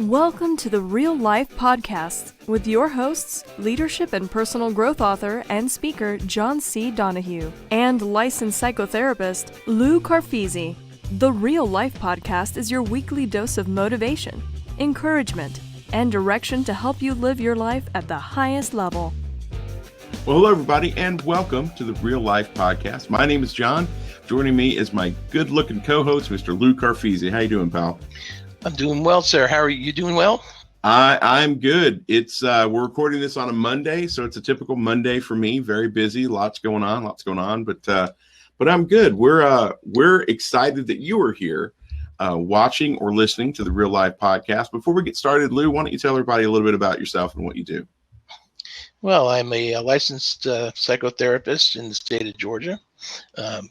Welcome to the Real Life Podcast with your hosts, leadership and personal growth author and speaker John C. Donahue and licensed psychotherapist Lou Carfisi. The Real Life Podcast is your weekly dose of motivation, encouragement, and direction to help you live your life at the highest level. Well, hello, everybody, and welcome to the Real Life Podcast. My name is John. Joining me is my good-looking co-host, Mr. Lou Carfisi. How you doing, pal? I'm doing well, sir. How are you doing? Well? I'm good. It's we're recording this on a Monday, so it's a typical Monday for me. Very busy, lots going on, but I'm good. We're excited that you are here, watching or listening to the Real Life Podcast. Before we get started, Lou, why don't you tell everybody a little bit about yourself and what you do? Well, I'm a licensed psychotherapist in the state of Georgia. I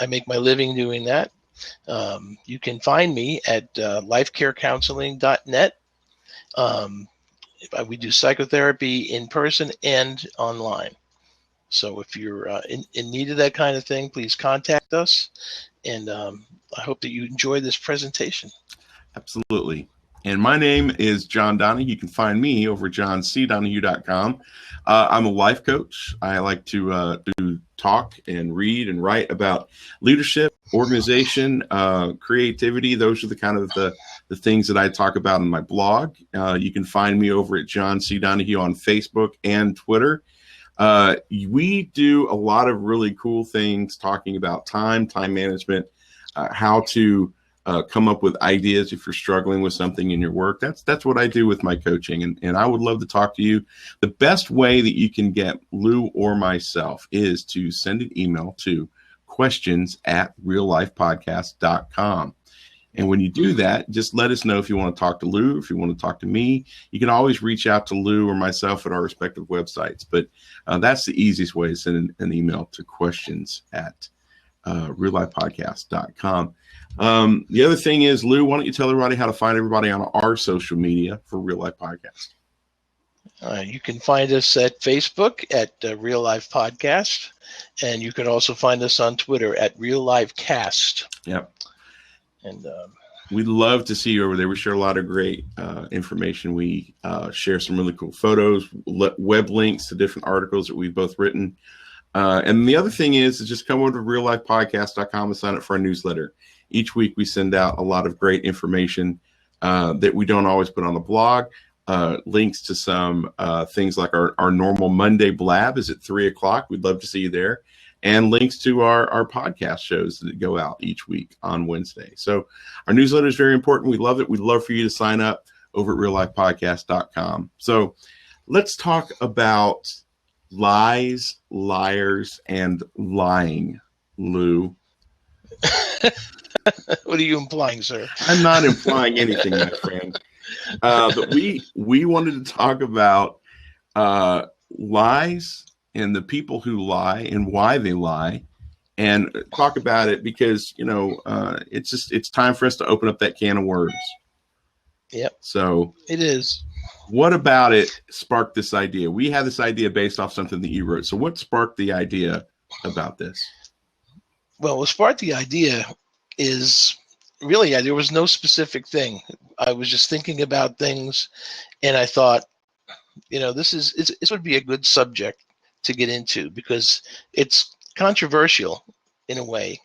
make my living doing that. You can find me at lifecarecounseling.net. We do psychotherapy in person and online. So if you're in need of that kind of thing, please contact us. And I hope that you enjoy this presentation. Absolutely. And my name is John Donna. You can find me over at johncdonahue.com. I'm a life coach. I like to talk and read and write about leadership, organization, creativity. Those are the kind of the things that I talk about in my blog. You can find me over at John C. Donahue on Facebook and Twitter. We do a lot of really cool things talking about time management, how to come up with ideas if you're struggling with something in your work. That's what I do with my coaching, and I would love to talk to you. The best way that you can get Lou or myself is to send an email to questions@reallifepodcast.com. And when you do that, just let us know if you want to talk to Lou, if you want to talk to me. You can always reach out to Lou or myself at our respective websites, but that's the easiest way to send an email to questions@reallifepodcast.com. The other thing is, Lou, why don't you tell everybody how to find everybody on our social media for Real Life Podcast? You can find us at Facebook at Real Life Podcast, and you can also find us on Twitter at Real Life Cast. Yep. And we'd love to see you over there. We share a lot of great information. We share some really cool photos, web links to different articles that we've both written. And the other thing is just come over to reallifepodcast.com and sign up for our newsletter. Each week we send out a lot of great information that we don't always put on the blog. Links to some things like our normal Monday blab is at 3:00. We'd love to see you there. And links to our podcast shows that go out each week on Wednesday. So our newsletter is very important. We love it. We'd love for you to sign up over at reallifepodcast.com. So let's talk about lies, liars, and lying, Lou. What are you implying, sir? I'm not implying anything, my friend. But we wanted to talk about lies and the people who lie and why they lie, and talk about it because, it's time for us to open up that can of worms. Yep. So it is. What about it sparked this idea? We had this idea based off something that you wrote. So what sparked the idea about this? Well, what sparked the idea is really, there was no specific thing. I was just thinking about things, and I thought, this would be a good subject to get into because it's controversial in a way,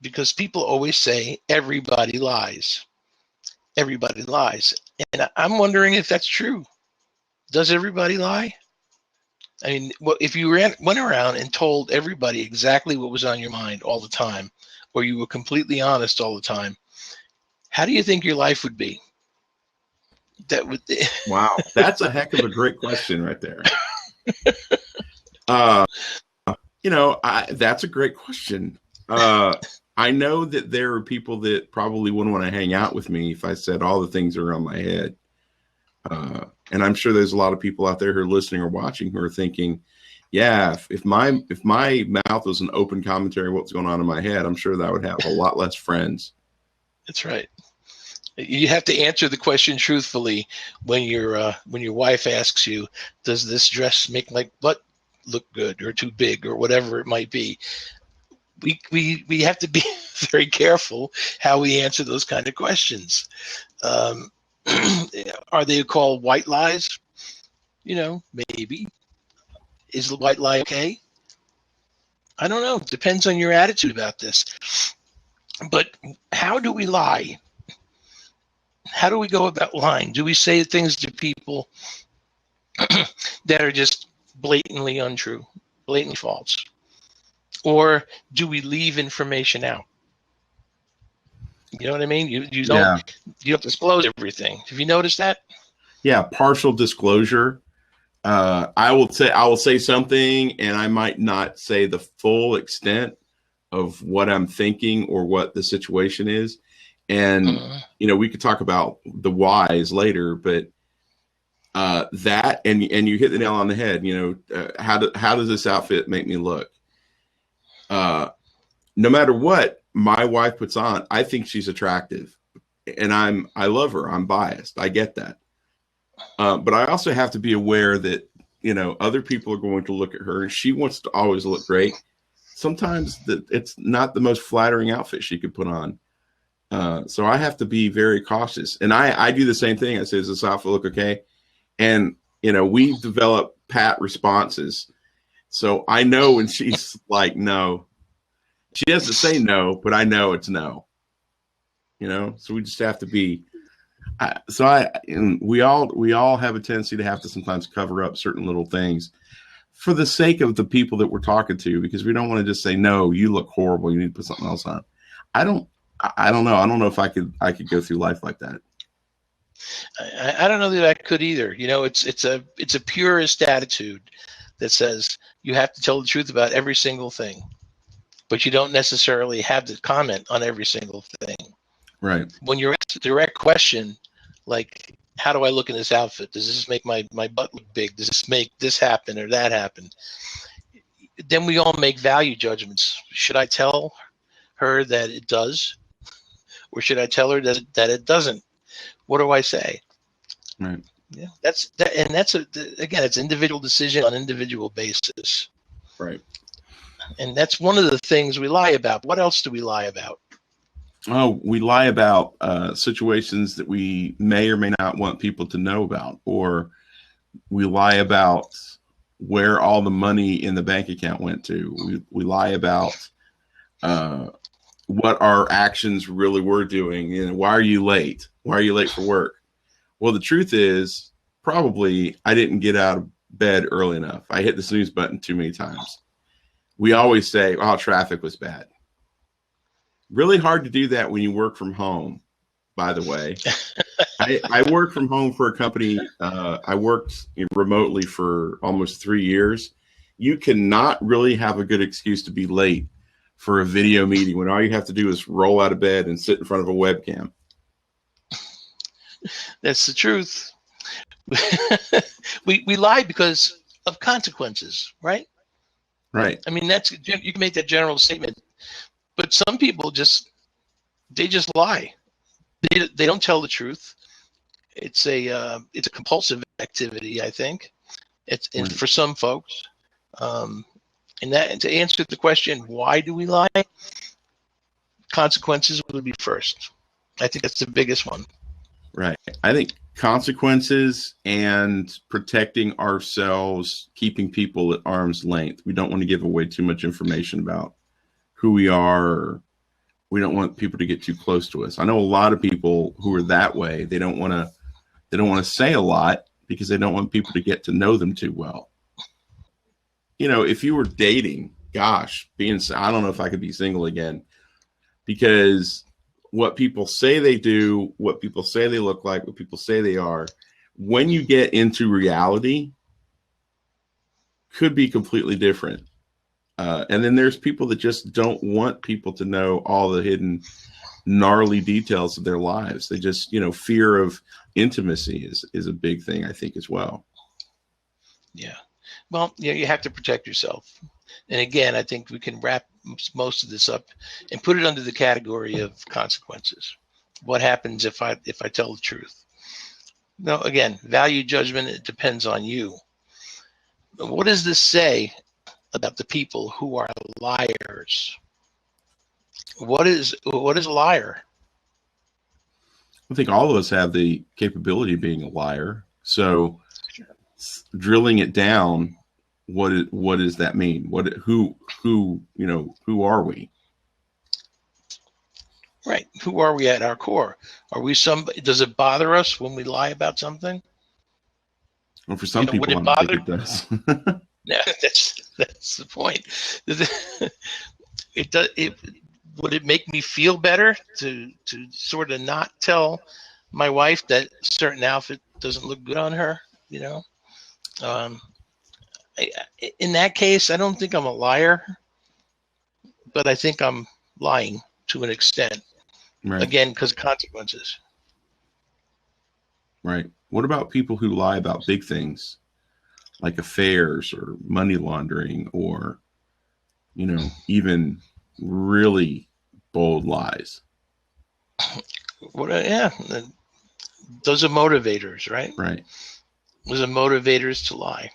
because people always say everybody lies. Everybody lies. And I'm wondering if that's true. Does everybody lie? I mean, if you went around and told everybody exactly what was on your mind all the time, or you were completely honest all the time, how do you think your life would be? Wow, that's a heck of a great question right there. That's a great question. I know that there are people that probably wouldn't want to hang out with me if I said all the things that are on my head. And I'm sure there's a lot of people out there who are listening or watching who are thinking, yeah, if my mouth was an open commentary of what's going on in my head, I'm sure that I would have a lot less friends. That's right. You have to answer the question truthfully when your wife asks you, does this dress make my butt look good or too big or whatever it might be? We have to be very careful how we answer those kind of questions. Are they called white lies? Maybe. Is the white lie okay? I don't know. Depends on your attitude about this. But how do we lie? How do we go about lying? Do we say things to people that are just blatantly untrue, blatantly false? Or do we leave information out? You know what I mean? You don't disclose everything. Have you noticed that? Yeah, partial disclosure. I will say something, and I might not say the full extent of what I'm thinking or what the situation is. And we could talk about the whys later, but that and you hit the nail on the head. How does this outfit make me look? No matter what my wife puts on, I think she's attractive, and I love her. I'm biased. I get that. But I also have to be aware that, other people are going to look at her, and she wants to always look great. Sometimes it's not the most flattering outfit she could put on. So I have to be very cautious. And I do the same thing. I say, does this outfit look okay? And, we've developed pat responses. So I know when she's like, no. She doesn't say no, but I know it's no. So we just have to be. We all have a tendency to have to sometimes cover up certain little things for the sake of the people that we're talking to, because we don't want to just say, no, you look horrible, you need to put something else on. I don't know. I don't know if I could go through life like that. I don't know that I could either. It's a purist attitude that says you have to tell the truth about every single thing, but you don't necessarily have to comment on every single thing. Right. When you're asked a direct question, like, how do I look in this outfit? Does this make my butt look big? Does this make this happen or that happen? Then we all make value judgments. Should I tell her that it does? Or should I tell her that it doesn't? What do I say? Right. Yeah, again, it's individual decision on individual basis. Right. And that's one of the things we lie about. What else do we lie about? Oh, we lie about situations that we may or may not want people to know about, or we lie about where all the money in the bank account went to. We lie about what our actions really were doing. Why are you late? Why are you late for work? Well, the truth is probably I didn't get out of bed early enough. I hit the snooze button too many times. We always say, oh, traffic was bad. Really hard to do that when you work from home, by the way. I worked from home for a company. I worked remotely for almost 3 years. You cannot really have a good excuse to be late for a video meeting when all you have to do is roll out of bed and sit in front of a webcam. That's the truth. we lie because of consequences, right? Right. I mean, you can make that general statement, but some people just lie. They don't tell the truth. It's a compulsive activity, I think. It's Right. For some folks. And to answer the question, why do we lie? Consequences would be first. I think that's the biggest one. Right. I think consequences and protecting ourselves, keeping people at arm's length. We don't want to give away too much information about who we are. Or we don't want people to get too close to us. I know a lot of people who are that way. They don't want to say a lot because they don't want people to get to know them too well. If you were dating, gosh, I don't know if I could be single again, because what people say they do, what people say they look like, what people say they are, when you get into reality, could be completely different. And then there's people that just don't want people to know all the hidden gnarly details of their lives. They just, fear of intimacy is a big thing, I think, as well. Yeah. Well, you have to protect yourself. And again, I think we can wrap most of this up and put it under the category of consequences. What happens if I tell the truth? No, again, value judgment, it depends on you. But what does this say about the people who are liars? What is a liar? I think all of us have the capability of being a liar. So drilling it down, what does that mean? Who are we? Right. Who are we at our core? Are we somebody? Does it bother us when we lie about something? Well, for some Would people, it I don't think bother? it does. Yeah, that's the point. It does. Would it make me feel better to sort of not tell my wife that a certain outfit doesn't look good on her? Um, in that case, I don't think I'm a liar, but I think I'm lying to an extent. Right. Again, because consequences. Right. What about people who lie about big things like affairs or money laundering or, even really bold lies? Yeah, those are motivators, right? Right. Those are motivators to lie.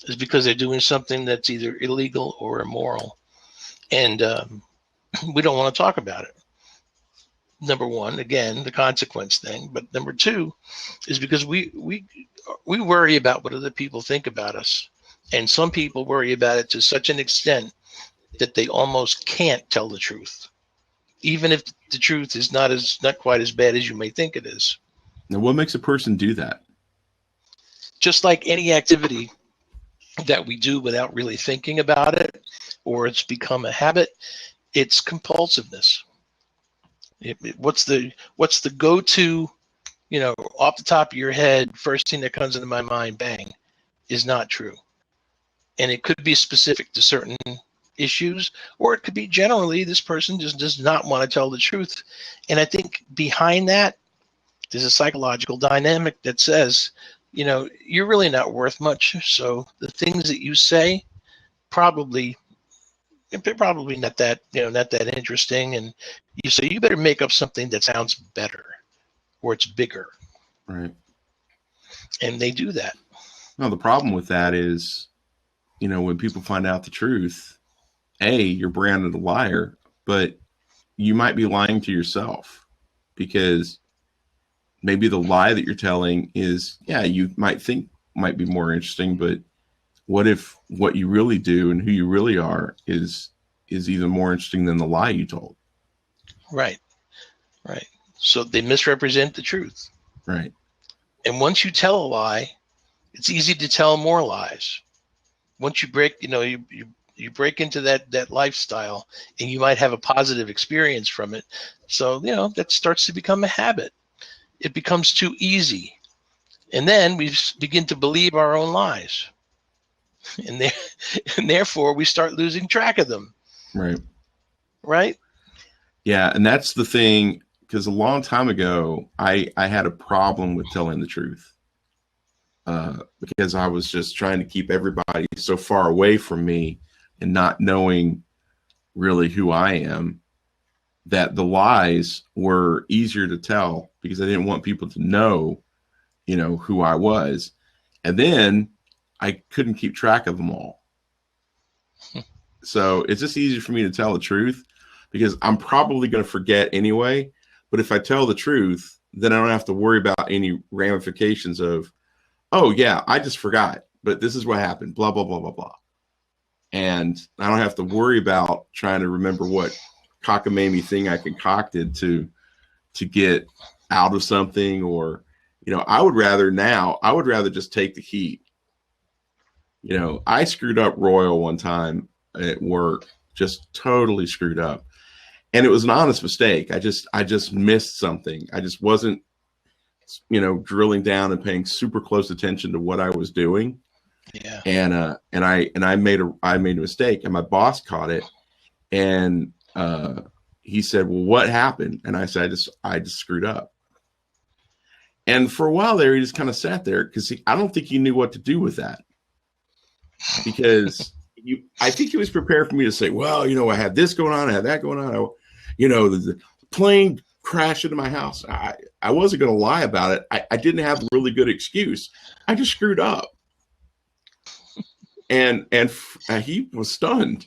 It's because they're doing something that's either illegal or immoral, and we don't want to talk about it. Number one, again, the consequence thing, but number two is because we worry about what other people think about us, and some people worry about it to such an extent that they almost can't tell the truth, even if the truth is not quite as bad as you may think it is. Now, what makes a person do that? Just like any activity that we do without really thinking about it, or it's become a habit, it's compulsiveness. What's the go-to, off the top of your head, first thing that comes into my mind, bang, is not true. And it could be specific to certain issues, or it could be generally this person just does not want to tell the truth. And I think behind that, there's a psychological dynamic that says, you're really not worth much. So the things that you say they're probably not that, not that interesting. And you say, you better make up something that sounds better or it's bigger. Right. And they do that. No, the problem with that is, when people find out the truth, you're branded a liar, but you might be lying to yourself, because maybe the lie that you're telling is, you might think might be more interesting, but what if what you really do and who you really are is even more interesting than the lie you told? Right. So they misrepresent the truth. Right. And once you tell a lie, it's easy to tell more lies. Once you break, you break into that lifestyle, and you might have a positive experience from it. So, that starts to become a habit. It becomes too easy. And then we begin to believe our own lies. And therefore we start losing track of them. Right. Yeah. And that's the thing, because a long time ago, I had a problem with telling the truth, because I was just trying to keep everybody so far away from me and not knowing really who I am, that the lies were easier to tell because I didn't want people to know, who I was. And then I couldn't keep track of them all. So it's just easier for me to tell the truth because I'm probably going to forget anyway. But if I tell the truth, then I don't have to worry about any ramifications of, oh yeah, I just forgot, but this is what happened, blah, blah, blah, blah, blah. And I don't have to worry about trying to remember what cockamamie thing I concocted to get out of something, or, I would rather just take the heat. I screwed up royal one time at work, just totally screwed up. And it was an honest mistake. I just missed something. I just wasn't, drilling down and paying super close attention to what I was doing. Yeah. And I made a mistake, and my boss caught it, and he said, "Well, what happened?" And I said, I just screwed up. And for a while there, he just kind of sat there because I don't think he knew what to do with that, because I think he was prepared for me to say, well, I had this going on, I had that going on. The plane crashed into my house. I wasn't going to lie about it. I didn't have a really good excuse. I just screwed up. And he was stunned.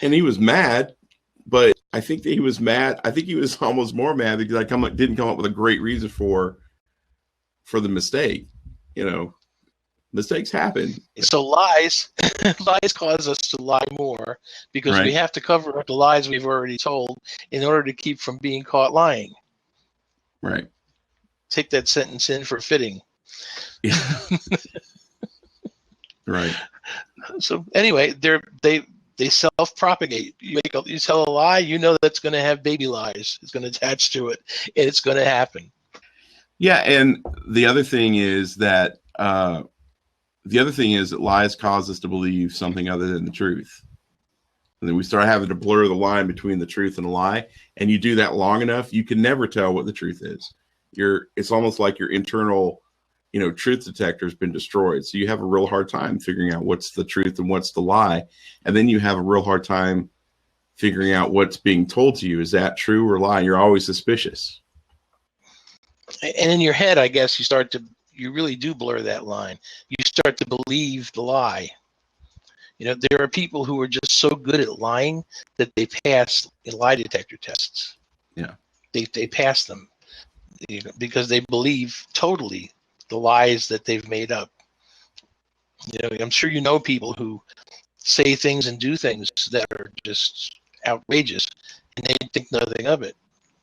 And he was mad, but I think that he was mad. I think he was almost more mad because didn't come up with a great reason for the mistake. Mistakes happen. So lies cause us to lie more because we Right. have to cover up the lies we've already told in order to keep from being caught lying. Right. Take that sentence in for fitting. Yeah. Right. So anyway, they self-propagate. You tell a lie, that's going to have baby lies. It's going to attach to it, and it's going to happen. Yeah, and the other thing is that lies cause us to believe something other than the truth. And then we start having to blur the line between the truth and a lie. And you do that long enough, you can never tell what the truth is. It's almost like your internal, truth detector has been destroyed. So you have a real hard time figuring out what's the truth and what's the lie. And then you have a real hard time figuring out what's being told to you. Is that true or lie? You're always suspicious. And in your head, I guess you really do blur that line. You start to believe the lie. There are people who are just so good at lying that they pass lie detector tests. Yeah. They pass them because they believe totally the lies that they've made up. I'm sure people who say things and do things that are just outrageous, and they think nothing of it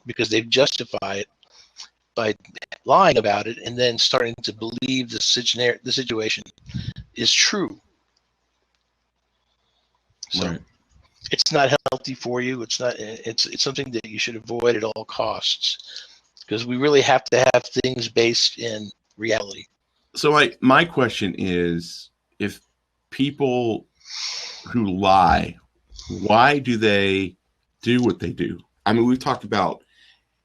because they've justified it by lying about it and then starting to believe the situation is true. So Right. It's not healthy for you. It's something that you should avoid at all costs because we really have to have things based in reality. So my question is, if people who lie, why do they do what they do? I mean, we've talked about,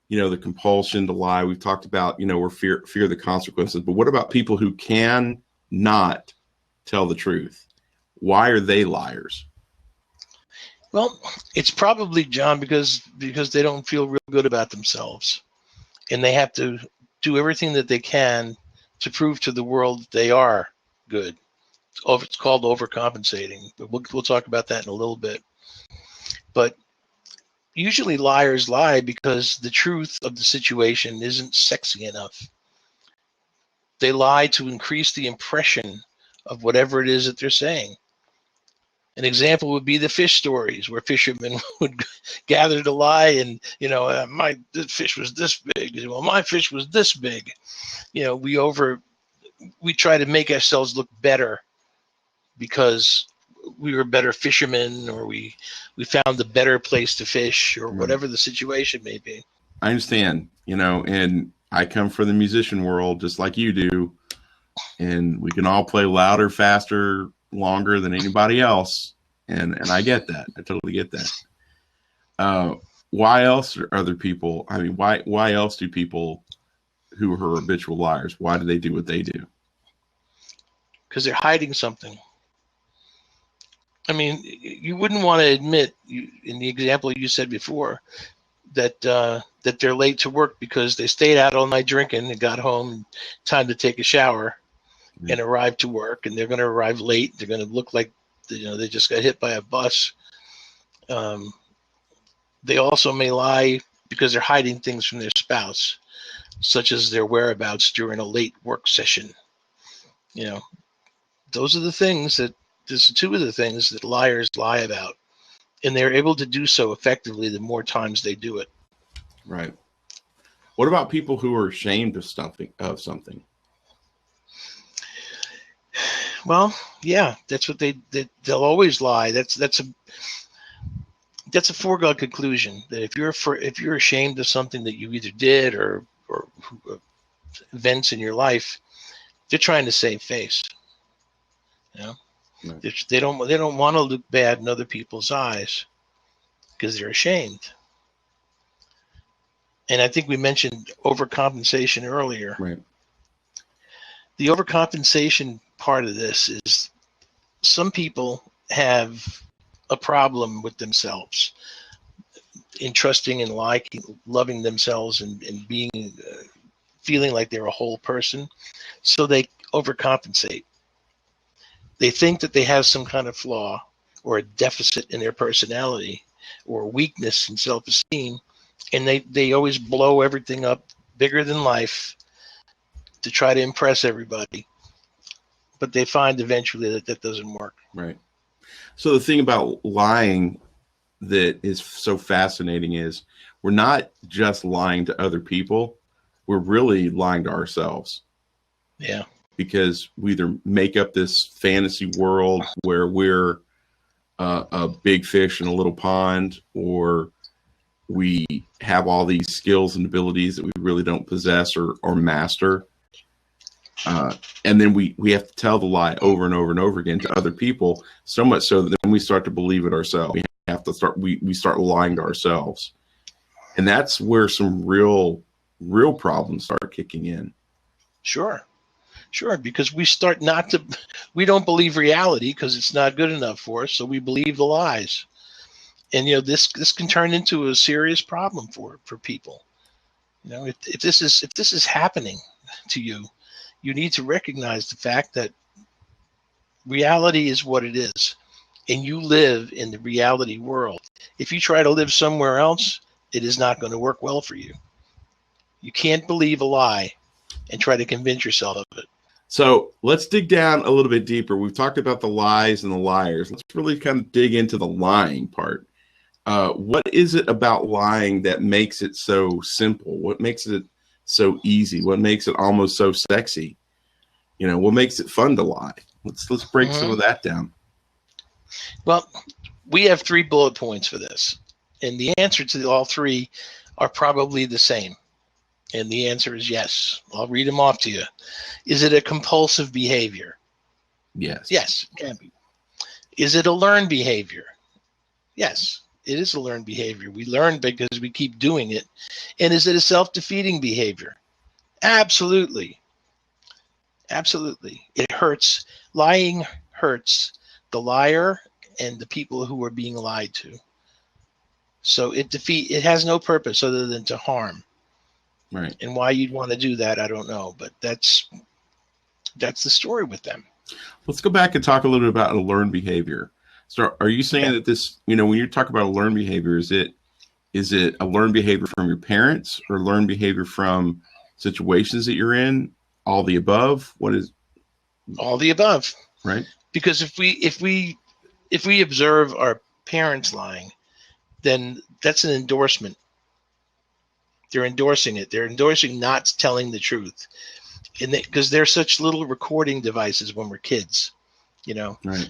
the compulsion to lie. We've talked about, we're fear the consequences. But what about people who can not tell the truth? Why are they liars? Well, it's probably, John, because they don't feel real good about themselves, and they have to do everything that they can to prove to the world that they are good. It's called overcompensating, but we'll talk about that in a little bit. But usually liars lie because the truth of the situation isn't sexy enough. They lie to increase the impression of whatever it is that they're saying. An example would be the fish stories where fishermen would gather to lie and, this fish was this big. Well, my fish was this big. We try to make ourselves look better because we were better fishermen, or we found a better place to fish, or whatever the situation may be. I understand, and I come from the musician world just like you do, and we can all play louder, faster, longer than anybody else, and I get that. I totally get that. Why else are other people? I mean, why else do people who are habitual liars? Why do they do what they do? Because they're hiding something. I mean, you wouldn't want to admit, in the example you said before, that they're late to work because they stayed out all night drinking and got home time to take a shower and arrive to work, and they're going to arrive late. They're going to look like they just got hit by a bus. They also may lie because they're hiding things from their spouse, such as their whereabouts during a late work session. Those are the things there's two of the things that liars lie about, and they're able to do so effectively the more times they do it. Right. What about people who are ashamed of something? Well, yeah, that's what they'll always lie. That's a foregone conclusion that if you're ashamed of something that you either did or events in your life, they're trying to save face. Right. They don't want to look bad in other people's eyes because they're ashamed. And I think we mentioned overcompensation earlier. Right. The overcompensation part of this is some people have a problem with themselves in trusting and liking, loving themselves and being, feeling like they're a whole person. So they overcompensate. They think that they have some kind of flaw or a deficit in their personality, or weakness and self-esteem, and they always blow everything up bigger than life to try to impress everybody. But they find eventually that that doesn't work. Right. So the thing about lying that is so fascinating is we're not just lying to other people. We're really lying to ourselves. Yeah. Because we either make up this fantasy world where we're a big fish in a little pond, or we have all these skills and abilities that we really don't possess or master. And then we have to tell the lie over and over and over again to other people, so much so that then we start to believe it ourselves. We start lying to ourselves. And that's where some real problems start kicking in. Sure, because we don't believe reality because it's not good enough for us, so we believe the lies. And this can turn into a serious problem for people. If this is happening to you, you need to recognize the fact that reality is what it is, and you live in the reality world. If you try to live somewhere else, it is not going to work well for you. You can't believe a lie and try to convince yourself of it. So let's dig down a little bit deeper. We've talked about the lies and the liars. Let's really kind of dig into the lying part. What is it about lying that makes it so simple? What makes it so easy? What makes it almost so sexy? What makes it fun to lie? Let's break some of that down. Well, we have 3 bullet points for this, and the answer to all 3 are probably the same. And the answer is yes. I'll read them off to you. Is it a compulsive behavior? Yes. Yes, it can be. Is it a learned behavior? Yes, it is a learned behavior. We learn because we keep doing it. And is it a self-defeating behavior? Absolutely. Absolutely. It hurts. Lying hurts the liar and the people who are being lied to. So it has no purpose other than to harm. Right. And why you'd want to do that, I don't know. But that's the story with them. Let's go back and talk a little bit about a learned behavior. So are you saying that this, when you talk about a learned behavior, is it a learned behavior from your parents or learned behavior from situations that you're in? All the above? What is? All the above. Right. Because if we observe our parents lying, then that's an endorsement. They're endorsing it. They're endorsing not telling the truth. And because they're such little recording devices when we're kids, Right.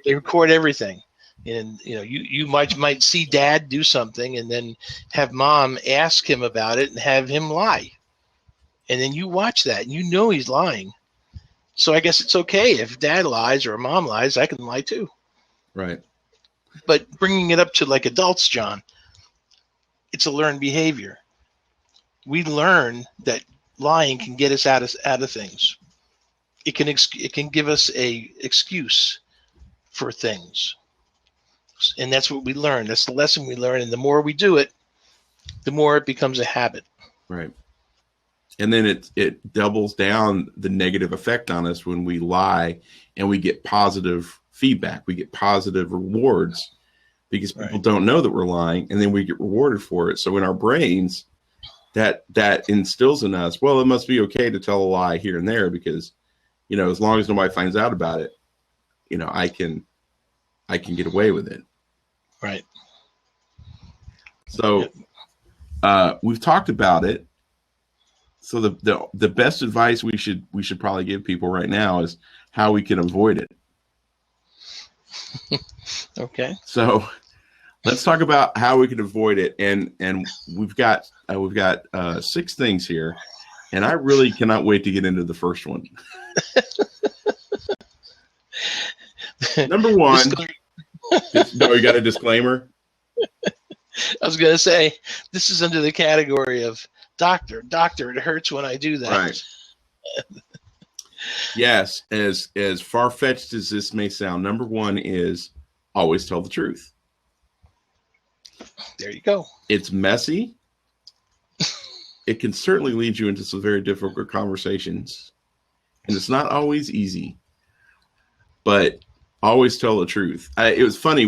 They record everything. And, you might see dad do something and then have mom ask him about it and have him lie. And then you watch that and he's lying. So I guess it's okay if dad lies or mom lies, I can lie too. Right. But bringing it up to like adults, John, it's a learned behavior. We learn that lying can get us out of things. It can give us a excuse for things. And that's what we learn. That's the lesson we learn. And the more we do it, the more it becomes a habit. Right. And then it doubles down the negative effect on us when we lie and we get positive feedback. We get positive rewards because people don't know that we're lying, and then we get rewarded for it. So in our brains, that instills in us, well, it must be okay to tell a lie here and there because, as long as nobody finds out about it, I can get away with it. Right. So we've talked about it. So the best advice we should probably give people right now is how we can avoid it. Okay. So let's talk about how we can avoid it. And we've got 6 things here, and I really cannot wait to get into the first one. Number 1. No, you got a disclaimer? I was going to say, this is under the category of doctor, it hurts when I do that. Right. Yes, as far-fetched as this may sound, number 1 is always tell the truth. There you go. It's messy. It can certainly lead you into some very difficult conversations, and it's not always easy. But Always tell the truth. It was funny.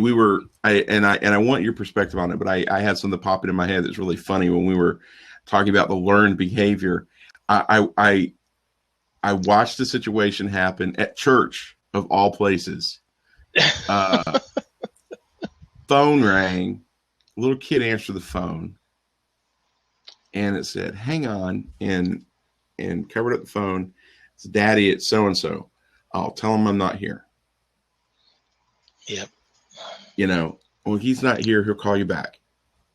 I want your perspective on it, but I had something popping in my head that's really funny when we were talking about the learned behavior. I watched the situation happen at church of all places. Phone rang. A little kid answered the phone, and it said, "Hang on," and covered up the phone. It's Daddy. It's so and so. I'll tell him I'm not here. Yep. Well, he's not here. He'll call you back.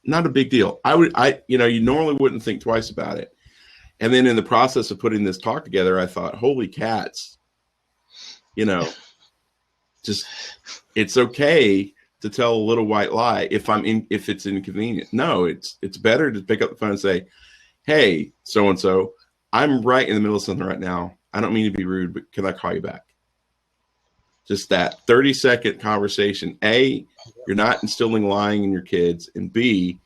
Not a big deal. You normally wouldn't think twice about it. And then in the process of putting this talk together, I thought, holy cats, just, it's okay to tell a little white lie if it's inconvenient. No, it's better to pick up the phone and say, hey, so-and-so, I'm right in the middle of something right now. I don't mean to be rude, but can I call you back? Just that 30-second conversation. A, you're not instilling lying in your kids, and B,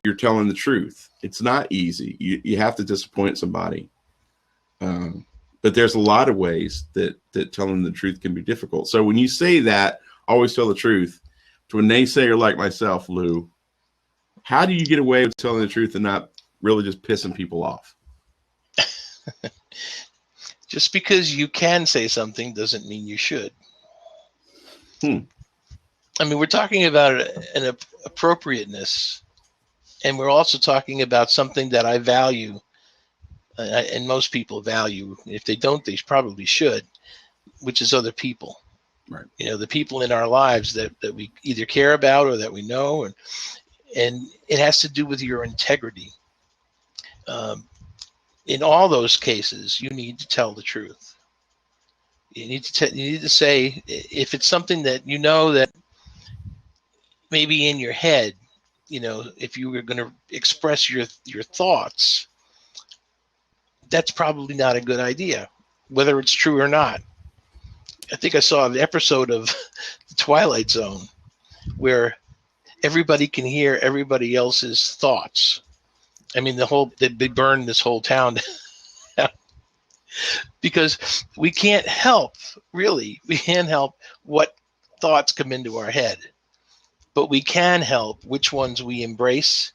you're telling the truth. It's not easy. You have to disappoint somebody. But there's a lot of ways that telling the truth can be difficult. So when you say that, always tell the truth, to a naysayer like myself, Lou, how do you get away with telling the truth and not really just pissing people off? Just because you can say something doesn't mean you should. I mean, we're talking about an appropriateness, and we're also talking about something that I value, and most people value. If they don't, they probably should, which is other people. Right. The people in our lives that we either care about or that we know, and it has to do with your integrity. In all those cases, you need to tell the truth. You need to say, if it's something that that maybe in your head, if you were going to express your thoughts, that's probably not a good idea, whether it's true or not. I think I saw an episode of The Twilight Zone where everybody can hear everybody else's thoughts. I mean, they burned this whole town because we can't help what thoughts come into our head, but we can help which ones we embrace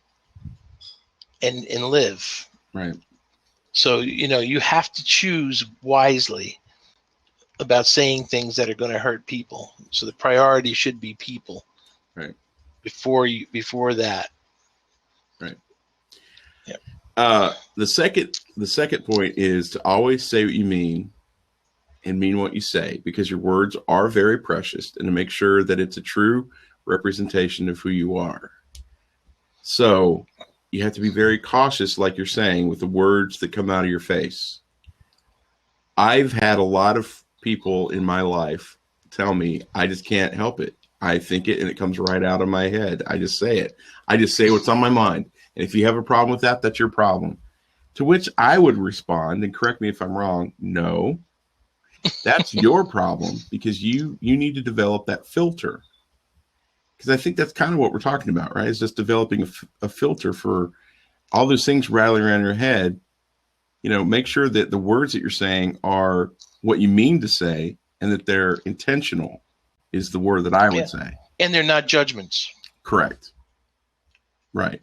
and live. Right. So, you have to choose wisely about saying things that are going to hurt people. So the priority should be people. Right. Before that. Right. Yeah. The second point is to always say what you mean and mean what you say, because your words are very precious, and to make sure that it's a true representation of who you are. So you have to be very cautious, like you're saying, with the words that come out of your face. I've had a lot of people in my life tell me I just can't help it. I think it and it comes right out of my head. I just say it. I just say what's on my mind. And if you have a problem with that, that's your problem. To which I would respond, and correct me if I'm wrong, no, that's your problem, because you need to develop that filter. Because I think that's kind of what we're talking about, right? It's just developing a filter for all those things rattling around your head. Make sure that the words that you're saying are what you mean to say, and that they're intentional is the word that I would say. And they're not judgments. Correct. Right.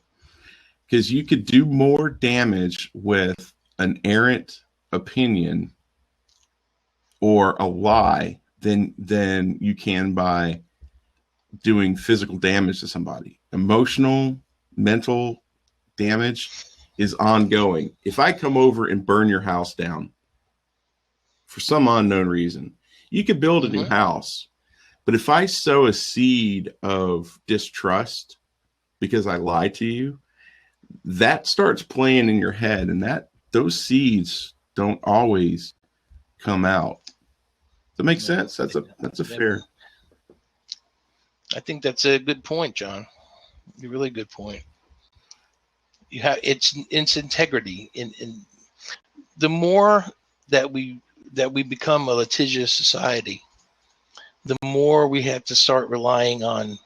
Because you could do more damage with an errant opinion or a lie than you can by doing physical damage to somebody. Emotional, mental damage is ongoing. If I come over and burn your house down for some unknown reason, you could build a new house. But if I sow a seed of distrust because I lied to you, that starts playing in your head, and those seeds don't always come out. Does that make sense? That's a fair. I think that's a good point, John. A really good point. You have it's integrity. In the more that we become a litigious society, the more we have to start relying on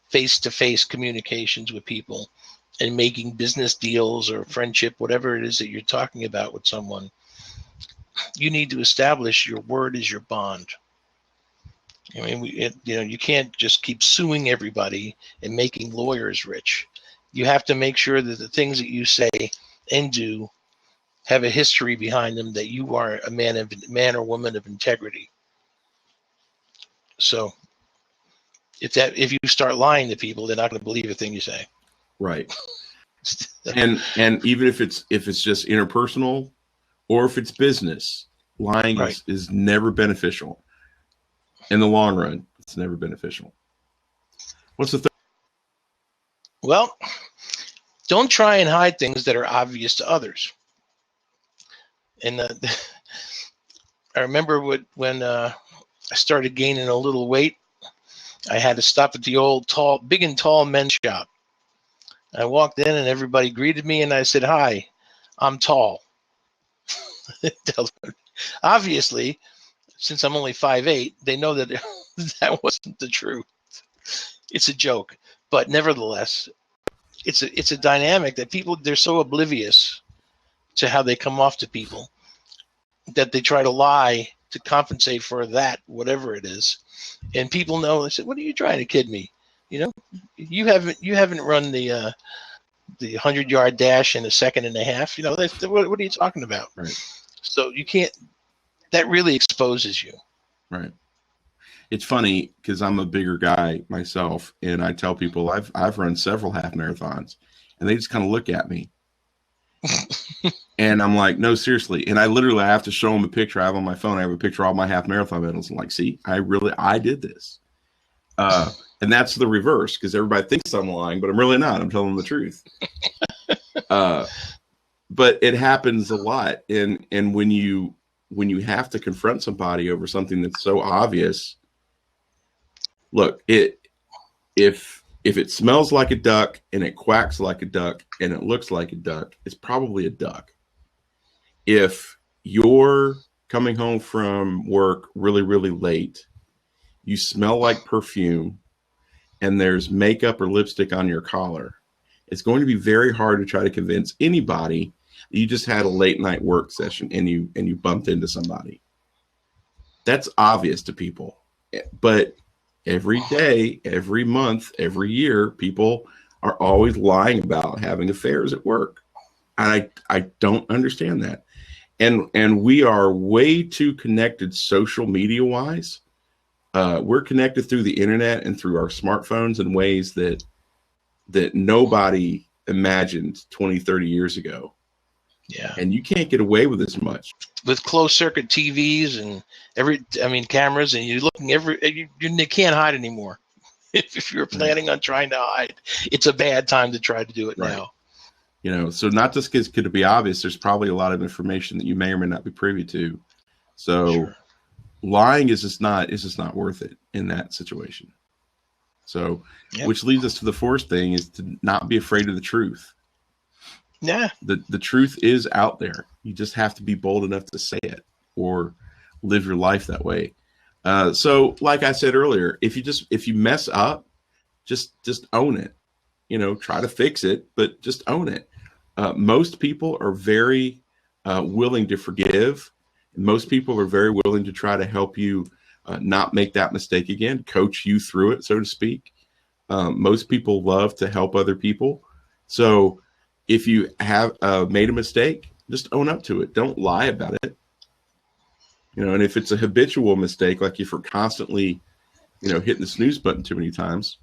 face-to-face communications with people and making business deals or friendship, whatever it is that you're talking about with someone. You need to establish your word is your bond. I mean, you can't just keep suing everybody and making lawyers rich. You have to make sure that the things that you say and do have a history behind them, that you are a man or woman of integrity. So if you start lying to people, they're not going to believe a thing you say. Right. and even if it's just interpersonal or if it's business, lying Right. is never beneficial. In the long run, it's never beneficial. What's the third? Well, don't try and hide things that are obvious to others. And I remember when I started gaining a little weight, I had to stop at the old big and tall men's shop. I walked in and everybody greeted me, and I said, "Hi, I'm tall." Obviously, since I'm only 5'8", they know that that wasn't the truth. It's a joke, but nevertheless, it's a dynamic that they're so oblivious to how they come off to people that they try to lie to compensate for that, whatever it is. And people know. They say, "What are you trying to kid me? You haven't run the 100-yard dash in a second and a half. What are you talking about?" Right. So you can't. That really exposes you. Right. It's funny because I'm a bigger guy myself, and I tell people I've run several half marathons, and they just kind of look at me, and I'm like, "No, seriously." And I have to show them a picture I have on my phone. I have a picture of all my half marathon medals. I'm like, "See, I did this." And that's the reverse, because everybody thinks I'm lying, but I'm really not. I'm telling them the truth. But it happens a lot, and when you have to confront somebody over something that's so obvious, look, if it smells like a duck and it quacks like a duck and it looks like a duck, it's probably a duck. If you're coming home from work really, really late, you smell like perfume, and there's makeup or lipstick on your collar, it's going to be very hard to try to convince anybody that you just had a late night work session and you bumped into somebody. That's obvious to people. But every day, every month, every year, people are always lying about having affairs at work. And I don't understand that. And we are way too connected social media wise. We're connected through the internet and through our smartphones in ways that nobody imagined 20, 30 years ago. Yeah. And you can't get away with as much. With closed circuit TVs and cameras, and you're looking you can't hide anymore. If you're planning on trying to hide, it's a bad time to try to do it now. So not just because could it be obvious, there's probably a lot of information that you may or may not be privy to. So Sure. Lying is just not worth it in that situation. So, Which leads us to the fourth thing, is to not be afraid of the truth. Yeah. The truth is out there. You just have to be bold enough to say it or live your life that way. So like I said earlier, if you mess up, just own it. Try to fix it, but just own it. Most people are very willing to forgive. Most people are very willing to try to help you not make that mistake again, coach you through it, so to speak. Most people love to help other people. So if you have made a mistake, just own up to it. Don't lie about it. And if it's a habitual mistake, like if you're constantly, hitting the snooze button too many times,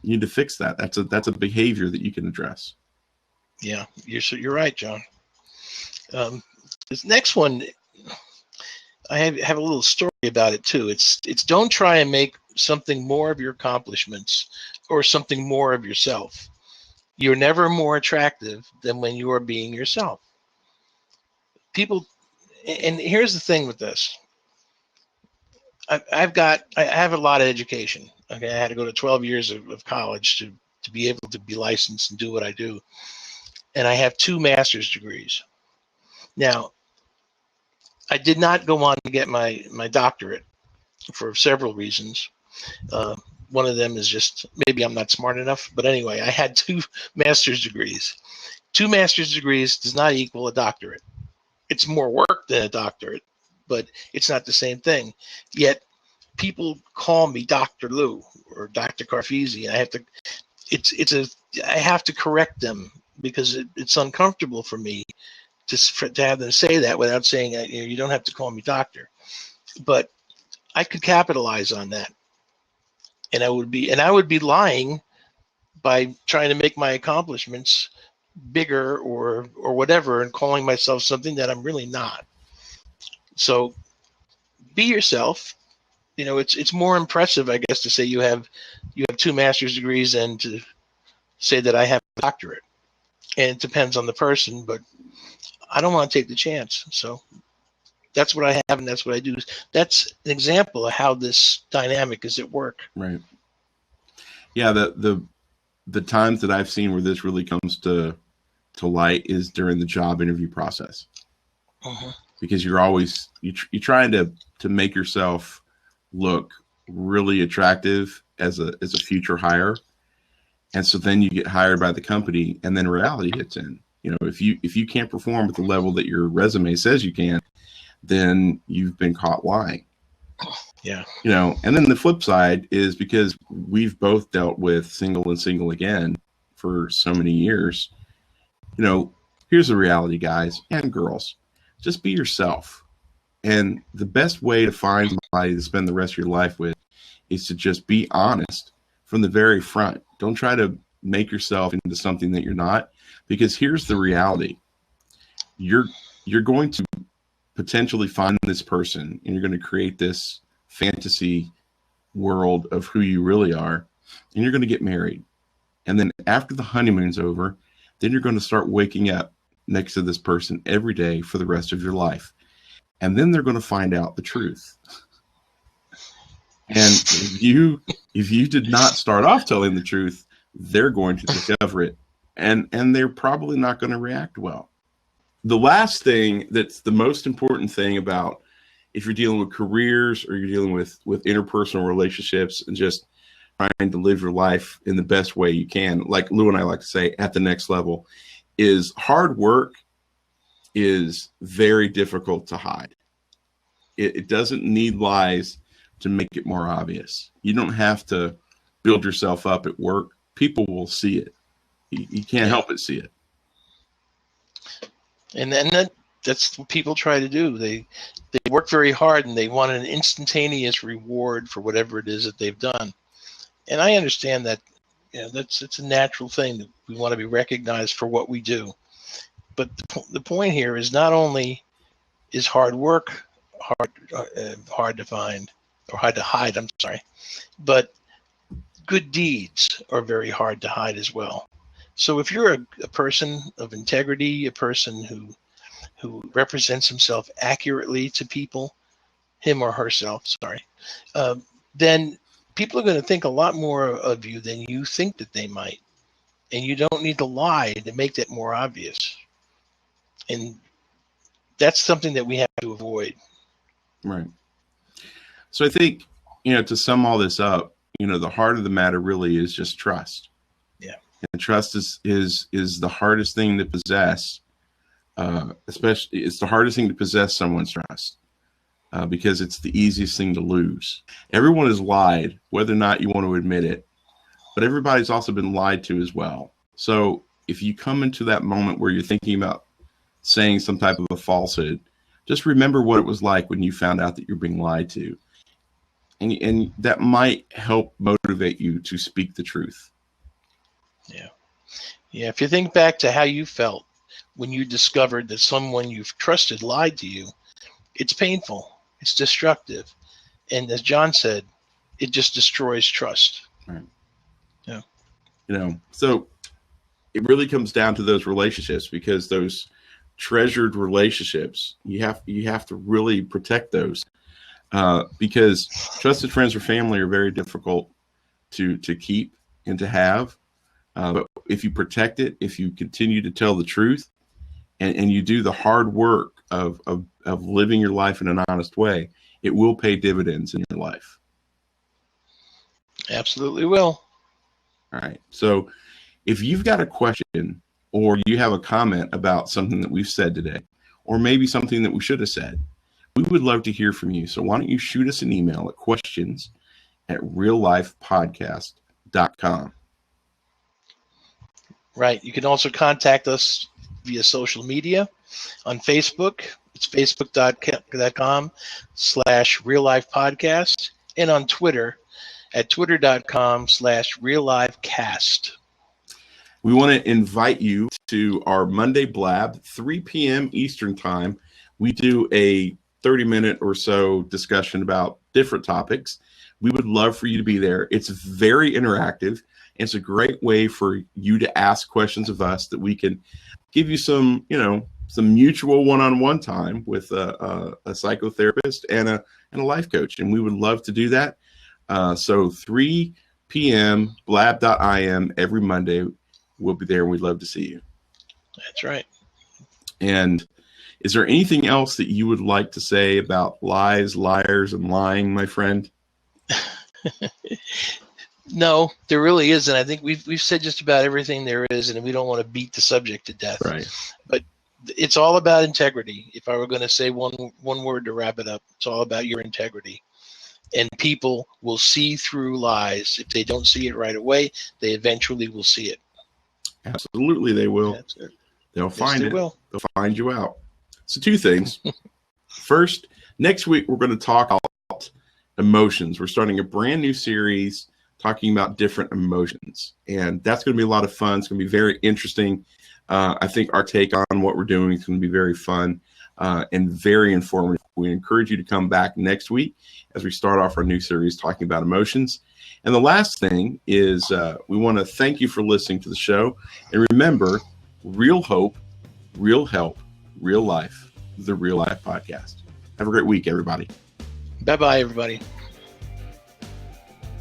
you need to fix that. That's a behavior that you can address. Yeah, you're right, John. This next one, I have a little story about it too. It's don't try and make something more of your accomplishments or something more of yourself. You're never more attractive than when you are being yourself. People, and here's the thing with this. I have a lot of education. Okay, I had to go to 12 years of college to be able to be licensed and do what I do. And I have 2 master's degrees. Now, I did not go on to get my doctorate for several reasons. One of them is just maybe I'm not smart enough. But anyway, I had 2 master's degrees. 2 master's degrees does not equal a doctorate. It's more work than a doctorate, but it's not the same thing. Yet people call me Dr. Lou or Dr. Carfisi, and I have to correct them because it's uncomfortable for me to have them say that without saying, you don't have to call me doctor. But I could capitalize on that, and I would be lying by trying to make my accomplishments bigger or whatever, and calling myself something that I'm really not. So be yourself. It's more impressive, I guess, to say you have 2 master's degrees than to say that I have a doctorate. And it depends on the person, but I don't want to take the chance. So that's what I have, and that's what I do. That's an example of how this dynamic is at work. Right. Yeah. The times that I've seen where this really comes to light is during the job interview process, because you're always you're trying to make yourself look really attractive as a future hire, and so then you get hired by the company, and then reality hits in. If you can't perform at the level that your resume says you can, then you've been caught lying. Yeah. And then the flip side is, because we've both dealt with single and single again for so many years. Here's the reality, guys and girls. Just be yourself. And the best way to find somebody to spend the rest of your life with is to just be honest from the very front. Don't try to make yourself into something that you're not, because here's the reality. You're going to potentially find this person, and you're going to create this fantasy world of who you really are, and you're going to get married. And then after the honeymoon's over, then you're going to start waking up next to this person every day for the rest of your life. And then they're going to find out the truth. And if you did not start off telling the truth, they're going to discover it, and they're probably not going to react well. The last thing that's the most important thing about, if you're dealing with careers or you're dealing with interpersonal relationships and just trying to live your life in the best way you can, like Lou and I like to say, at the next level, is hard work is very difficult to hide. It doesn't need lies to make it more obvious. You don't have to build yourself up at work. People will see it. You can't help but see it. And then that's what people try to do. They work very hard, and they want an instantaneous reward for whatever it is that they've done. And I understand that, it's a natural thing that we want to be recognized for what we do. But the point here is, not only is hard work hard to find, or hard to hide, I'm sorry, but good deeds are very hard to hide as well. So if you're a person of integrity, a person who represents himself accurately to people, him or herself, then people are going to think a lot more of you than you think that they might. And you don't need to lie to make that more obvious. And that's something that we have to avoid. Right. So I think, to sum all this up, the heart of the matter really is just trust. Yeah. And trust is the hardest thing to possess. Especially, it's the hardest thing to possess someone's trust, because it's the easiest thing to lose. Everyone has lied, whether or not you want to admit it, but everybody's also been lied to as well. So if you come into that moment where you're thinking about saying some type of a falsehood, just remember what it was like when you found out that you're being lied to. And that might help motivate you to speak the truth. Yeah. Yeah. If you think back to how you felt when you discovered that someone you've trusted lied to you, it's painful. It's destructive. And as John said, it just destroys trust. Right. Yeah. So it really comes down to those relationships, because those treasured relationships, you have to really protect those, because trusted friends or family are very difficult to keep and to have. But if you protect it, if you continue to tell the truth, and you do the hard work of living your life in an honest way, it will pay dividends in your life. Absolutely will. All right. So if you've got a question, or you have a comment about something that we've said today, or maybe something that we should have said, we would love to hear from you. So why don't you shoot us an email at questions@reallifepodcast.com. Right. You can also contact us via social media. On Facebook, it's facebook.com/reallifepodcast, and on Twitter at twitter.com/reallifecast. We want to invite you to our Monday Blab, 3 p.m. Eastern Time. We do a 30-minute or so discussion about different topics. We would love for you to be there. It's very interactive. It's a great way for you to ask questions of us that we can give you some mutual one-on-one time with a psychotherapist and a life coach. And we would love to do that. So 3 p.m. blab.im every Monday. We'll be there, and we'd love to see you. That's right. And is there anything else that you would like to say about lies, liars, and lying, my friend? No, there really isn't. I think we've said just about everything there is, and we don't want to beat the subject to death. Right. But it's all about integrity. If I were going to say one word to wrap it up, it's all about your integrity. And people will see through lies. If they don't see it right away, they eventually will see it. Absolutely, they will. That's it. They'll find it. Will. They'll find you out. So 2 things. First, next week we're going to talk about emotions. We're starting a brand new series talking about different emotions, and that's going to be a lot of fun. It's going to be very interesting. I think our take on what we're doing is going to be very fun and very informative. We encourage you to come back next week as we start off our new series talking about emotions. And the last thing is we want to thank you for listening to the show. And remember, real hope, real help, real life, the Real Life Podcast. Have a great week, everybody. Bye-bye, everybody.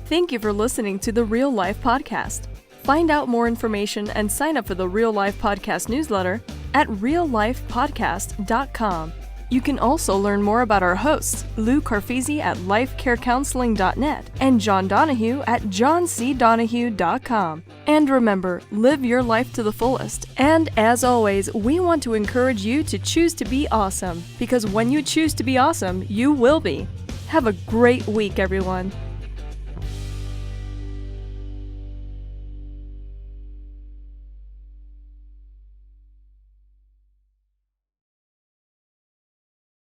Thank you for listening to the Real Life Podcast. Find out more information and sign up for the Real Life Podcast newsletter at reallifepodcast.com. You can also learn more about our hosts, Lou Carfisi at lifecarecounseling.net and John Donahue at johncdonahue.com. And remember, live your life to the fullest. And as always, we want to encourage you to choose to be awesome, because when you choose to be awesome, you will be. Have a great week, everyone.